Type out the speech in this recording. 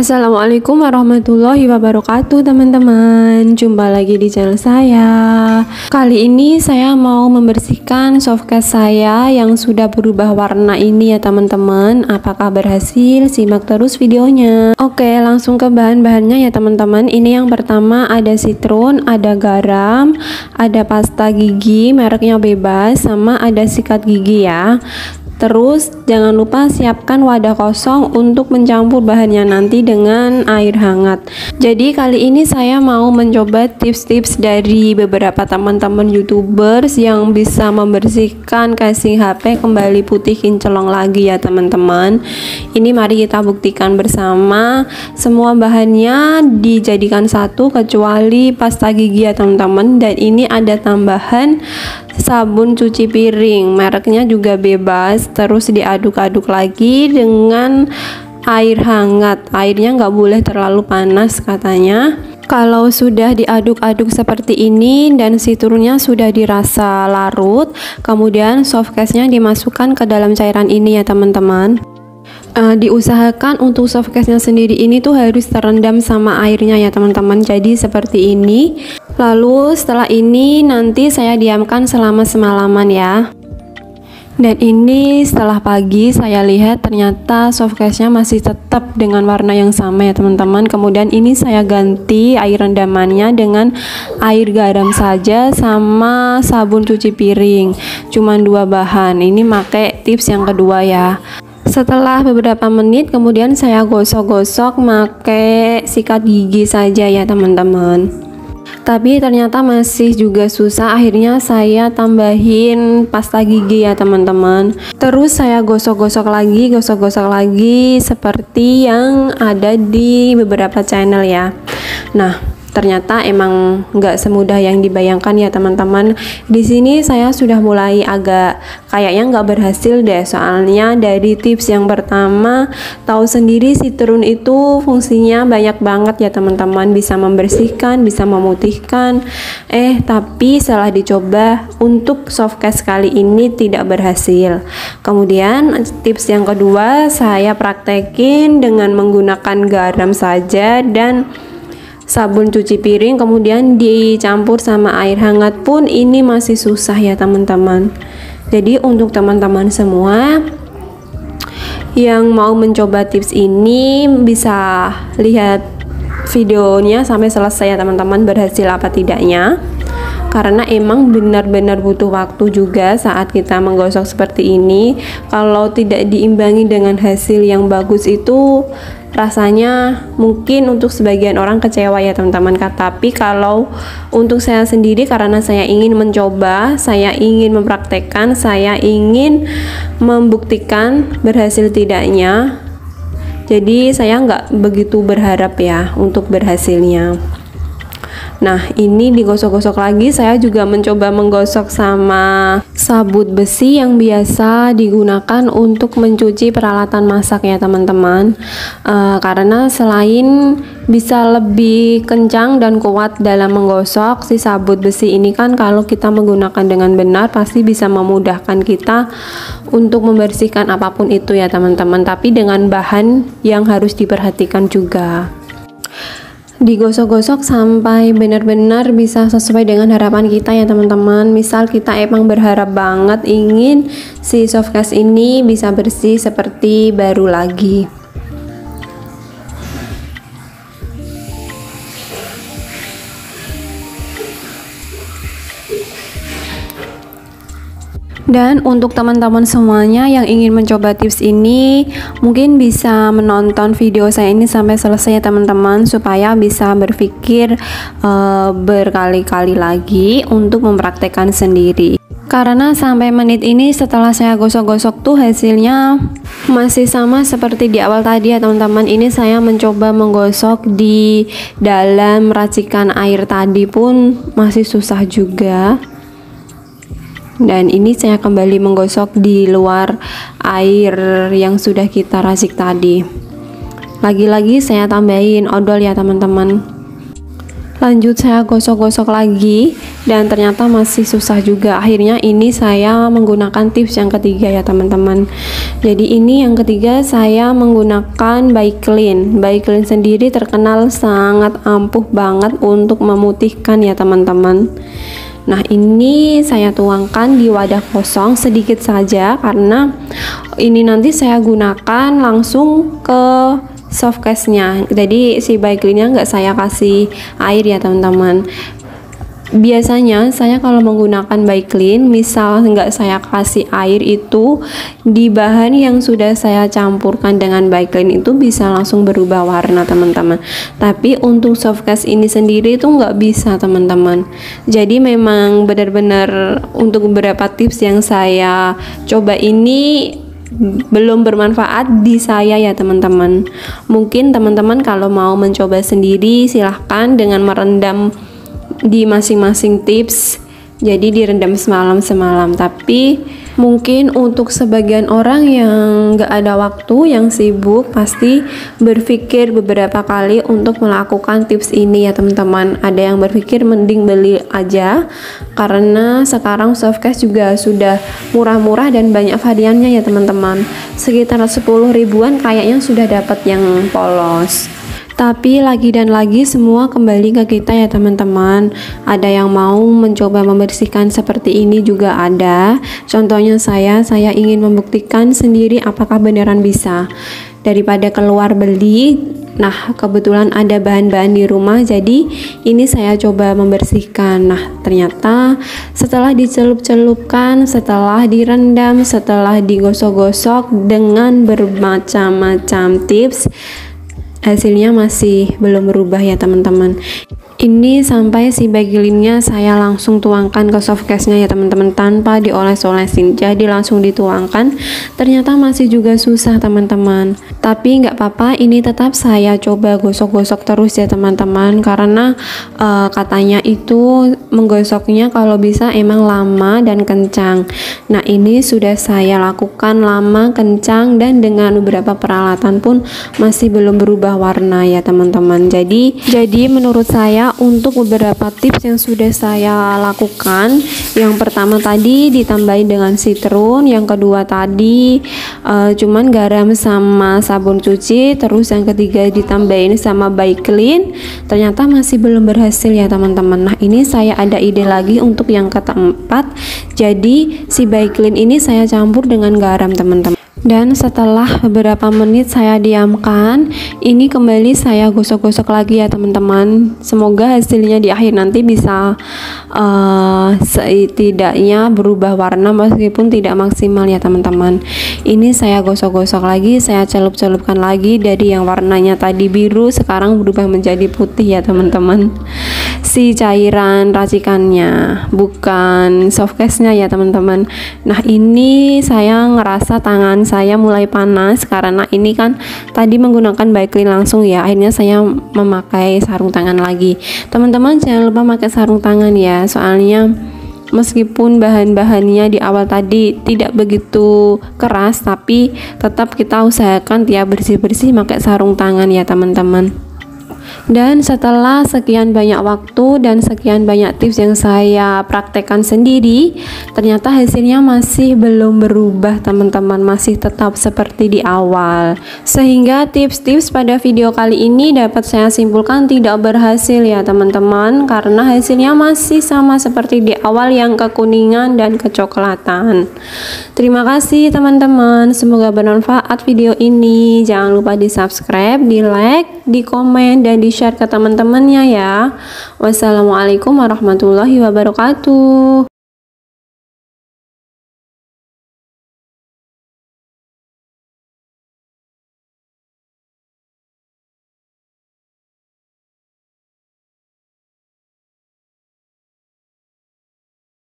Assalamualaikum warahmatullahi wabarakatuh teman-teman. Jumpa lagi di channel saya. Kali ini saya mau membersihkan softcase saya yang sudah berubah warna ini ya teman-teman. Apakah berhasil? Simak terus videonya. Oke, langsung ke bahan-bahannya ya teman-teman. Ini yang pertama ada citron, ada garam, ada pasta gigi mereknya Bebas, sama ada sikat gigi ya. Terus jangan lupa siapkan wadah kosong untuk mencampur bahannya nanti dengan air hangat. Jadi kali ini saya mau mencoba tips-tips dari beberapa teman-teman YouTubers yang bisa membersihkan casing HP kembali putih kinclong lagi ya teman-teman. Ini mari kita buktikan bersama. Semua bahannya dijadikan satu kecuali pasta gigi ya teman-teman. Dan ini ada tambahan sabun cuci piring mereknya juga Bebas. Terus diaduk-aduk lagi dengan air hangat. Airnya nggak boleh terlalu panas katanya. Kalau sudah diaduk-aduk seperti ini dan citronnya sudah dirasa larut, kemudian softcase-nya dimasukkan ke dalam cairan ini ya teman-teman. Diusahakan untuk softcase-nya sendiri ini tuh harus terendam sama airnya ya teman-teman. Jadi seperti ini. Lalu setelah ini nanti saya diamkan selama semalaman ya. Dan ini setelah pagi saya lihat ternyata softcase-nya masih tetap dengan warna yang sama ya teman-teman. Kemudian ini saya ganti air rendamannya dengan air garam saja sama sabun cuci piring. Cuman dua bahan. Ini pakai tips yang kedua ya. Setelah beberapa menit kemudian saya gosok-gosok pakai sikat gigi saja ya teman-teman. Tapi ternyata masih juga susah, akhirnya saya tambahin pasta gigi ya teman-teman. Terus saya gosok-gosok lagi seperti yang ada di beberapa channel ya. Nah, ternyata emang nggak semudah yang dibayangkan ya teman-teman. Di sini saya sudah mulai agak kayaknya nggak berhasil deh, soalnya dari tips yang pertama tahu sendiri citron itu fungsinya banyak banget ya teman-teman, bisa membersihkan, bisa memutihkan. Tapi setelah dicoba untuk softcase kali ini tidak berhasil. Kemudian tips yang kedua saya praktekin dengan menggunakan garam saja dan sabun cuci piring, kemudian dicampur sama air hangat pun ini masih susah ya teman-teman. Jadi untuk teman-teman semua yang mau mencoba tips ini bisa lihat videonya sampai selesai ya teman-teman, berhasil apa tidaknya. Karena emang benar-benar butuh waktu juga saat kita menggosok seperti ini. Kalau tidak diimbangi dengan hasil yang bagus itu rasanya mungkin untuk sebagian orang kecewa ya teman-teman. Tapi kalau untuk saya sendiri, karena saya ingin mencoba, saya ingin mempraktekkan, saya ingin membuktikan berhasil tidaknya, jadi saya nggak begitu berharap ya untuk berhasilnya. Nah, ini digosok-gosok lagi. Saya juga mencoba menggosok sama sabut besi yang biasa digunakan untuk mencuci peralatan masak ya teman-teman. Karena selain bisa lebih kencang dan kuat dalam menggosok, si sabut besi ini kan kalau kita menggunakan dengan benar pasti bisa memudahkan kita untuk membersihkan apapun itu ya teman-teman. Tapi dengan bahan yang harus diperhatikan juga. Digosok-gosok sampai benar-benar bisa sesuai dengan harapan kita ya teman-teman. Misal kita emang berharap banget ingin si softcase ini bisa bersih seperti baru lagi. Dan untuk teman-teman semuanya yang ingin mencoba tips ini, mungkin bisa menonton video saya ini sampai selesai ya teman-teman, supaya bisa berpikir berkali-kali lagi untuk mempraktekkan sendiri. Karena sampai menit ini setelah saya gosok-gosok tuh hasilnya masih sama seperti di awal tadi ya teman-teman. Ini saya mencoba menggosok di dalam racikan air tadi pun masih susah juga. Dan ini saya kembali menggosok di luar air yang sudah kita racik tadi. Lagi-lagi saya tambahin odol ya teman-teman. Lanjut saya gosok-gosok lagi dan ternyata masih susah juga. Akhirnya ini saya menggunakan tips yang ketiga ya teman-teman. Jadi ini yang ketiga, saya menggunakan Baiklin. Baiklin sendiri terkenal sangat ampuh banget untuk memutihkan ya teman-teman. Nah, ini saya tuangkan di wadah kosong sedikit saja karena ini nanti saya gunakan langsung ke soft case-nya. Jadi si Baiklin-nya nggak saya kasih air ya teman-teman. Biasanya saya kalau menggunakan Baiklin, misal nggak saya kasih air, itu di bahan yang sudah saya campurkan dengan Baiklin itu bisa langsung berubah warna teman-teman. Tapi untuk soft case ini sendiri itu nggak bisa teman-teman. Jadi memang benar-benar untuk beberapa tips yang saya coba ini belum bermanfaat di saya ya teman-teman. Mungkin teman-teman kalau mau mencoba sendiri silahkan dengan merendam di masing-masing tips, jadi direndam semalam. Tapi mungkin untuk sebagian orang yang gak ada waktu, yang sibuk, pasti berpikir beberapa kali untuk melakukan tips ini ya teman-teman. Ada yang berpikir mending beli aja karena sekarang softcase juga sudah murah-murah dan banyak variannya ya teman-teman. Sekitar 10 ribuan kayaknya sudah dapat yang polos. Tapi lagi dan lagi semua kembali ke kita ya teman-teman. Ada yang mau mencoba membersihkan seperti ini juga ada. Contohnya saya ingin membuktikan sendiri apakah beneran bisa. Daripada keluar beli, nah kebetulan ada bahan-bahan di rumah, jadi ini saya coba membersihkan. Nah ternyata setelah dicelup-celupkan, setelah direndam, setelah digosok-gosok dengan bermacam-macam tips, hasilnya masih belum berubah ya teman-teman. Ini sampai si Baiklinnya saya langsung tuangkan ke soft case-nya ya teman-teman, tanpa dioles-olesin. Jadi langsung dituangkan, ternyata masih juga susah teman-teman. Tapi nggak apa-apa, ini tetap saya coba gosok-gosok terus ya teman-teman, karena katanya itu menggosoknya kalau bisa emang lama dan kencang. Nah ini sudah saya lakukan lama, kencang, dan dengan beberapa peralatan pun masih belum berubah warna ya teman-teman. Jadi menurut saya untuk beberapa tips yang sudah saya lakukan, yang pertama tadi ditambahin dengan citron, yang kedua tadi cuman garam sama sabun cuci, terus yang ketiga ditambahin sama Baiklin, ternyata masih belum berhasil ya teman-teman. Nah ini saya ada ide lagi untuk yang keempat. Jadi si Baiklin ini saya campur dengan garam teman-teman. Dan setelah beberapa menit saya diamkan, ini kembali saya gosok-gosok lagi ya teman-teman. Semoga hasilnya di akhir nanti bisa setidaknya berubah warna meskipun tidak maksimal ya teman-teman. Ini saya gosok-gosok lagi, saya celup-celupkan lagi, dari yang warnanya tadi biru sekarang berubah menjadi putih ya teman-teman. Si cairan racikannya, bukan soft case-nya ya teman-teman. Nah ini saya ngerasa tangan saya mulai panas karena ini kan tadi menggunakan Baiklin langsung ya. Akhirnya saya memakai sarung tangan lagi. Teman-teman jangan lupa pakai sarung tangan ya, soalnya meskipun bahan-bahannya di awal tadi tidak begitu keras, tapi tetap kita usahakan tiap bersih-bersih pakai sarung tangan ya teman-teman. Dan setelah sekian banyak waktu dan sekian banyak tips yang saya praktekkan sendiri, ternyata hasilnya masih belum berubah teman-teman, masih tetap seperti di awal. Sehingga tips-tips pada video kali ini dapat saya simpulkan tidak berhasil ya teman-teman, karena hasilnya masih sama seperti di awal, yang kekuningan dan kecoklatan. Terima kasih teman-teman, semoga bermanfaat video ini. Jangan lupa di subscribe, di like, di komen, dan di share ke teman-temannya ya. Wassalamualaikum warahmatullahi wabarakatuh.